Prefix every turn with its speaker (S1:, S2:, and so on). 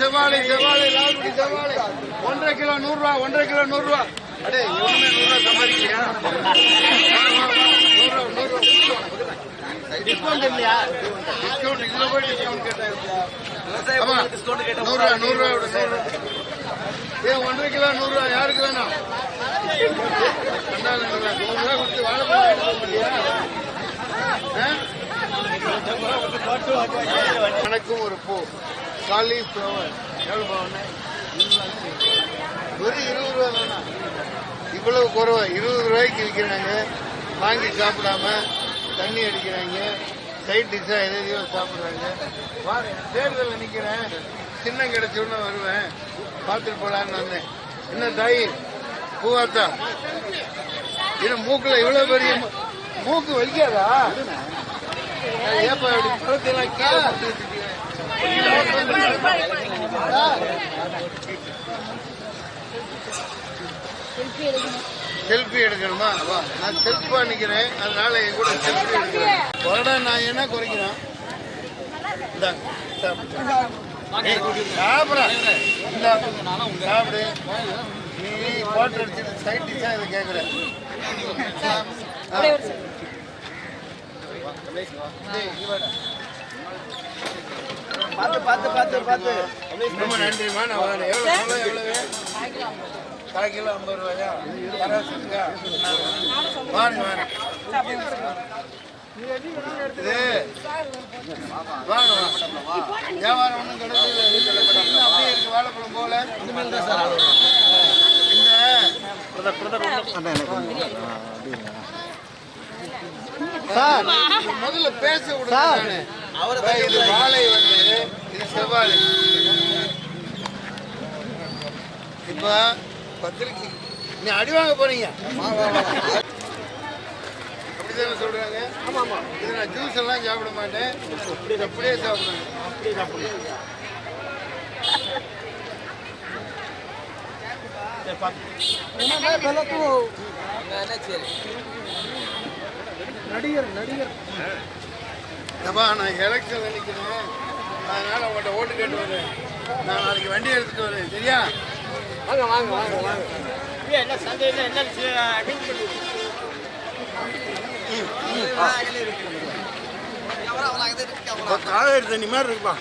S1: செவ்வாழை லால்குடி செவ்வாழை 1.5 கிலோ 100 ரூபா 1.5 கிலோ 100 ரூபா. அடே எவனுமே 100 ரூபா சம்பாதிக்கலையா? டிஸ்கவுண்ட் இல்லையா? டிஸ்கவுண்ட் இதுல போய் டிஸ்கவுண்ட் கேட்டாங்க. 100 ரூபா ஏன் 1.5 கிலோ 100 ரூபா யாருக்கு வேணும்? 100 ரூபா கொடுத்து வாழைப்பழம் இல்லையா? எனக்கும் ஒரு பூ காலிஃப்ளவர் எவ்வளவு ஒரு 20 ரூபா தானா? இவ்வளவு குறைவா 20 ரூபாய்க்கு விற்கிறாங்க. வாங்கி சாப்பிடாம தண்ணி அடிக்கிறாங்க. சைட் டிஷ்ஷா எதையோ சாப்பிடுறாங்க. தேர்தலில் நிக்கிறேன், சின்னம் கிடைச்சோன்னு வருவேன், பார்த்துட்டு போலான்னு வந்தேன். என்ன தாய் பூவாத்தா இது மூக்குல இவ்வளவு பெரிய மூக்கு வலிக்காதா? ஏப்பா இப்படி பழத்தெல்லாம் கீழே செல்ஃபி எடுக்கணுமா? நான் செல்ஃபா நிக்கிறேன், அதனால என் கூட செல்ஃபி எடுக்கிறேன். வரடா நான் என்ன குறைக்கிறேன்? சாப்பிடு. நீ பாட்டு அடிச்சுட்டு சைட் டிஷ்ஷா இதை கேட்குறேன். ரொம்ப நன்றிமா. நான் வரேன். எவ்வளவு 1/4 கிலோ 50 ரூபாயா? வாங்க வாங்க வியாபாரம் ஒன்றும் கிடையாது. அப்படியே இருக்கு வாழைப்பழம் போல. சார் முதல்ல பேச விடுங்க. இது வாழை இது செவ்வாழை. இப்ப பத்திரிக்கை நீ அடி வாங்க போறீங்க அப்படிதானே சொல்றாங்க? இது நான் ஜூஸ் எல்லாம் சாப்பிட மாட்டேன், அப்படியே சாப்பிடுவேன். நடிகர் நான் எலெக்ஷன்ல நிக்கிறேன், அதனால உங்கள்கிட்ட ஓட்டு கேட்டு வரேன். நான் நாளைக்கு வண்டி எடுத்துட்டு வரேன், சரியா? வாங்க என்ன சந்தையில் என்ன காவேரி தண்ணி மாதிரி இருக்குப்பா.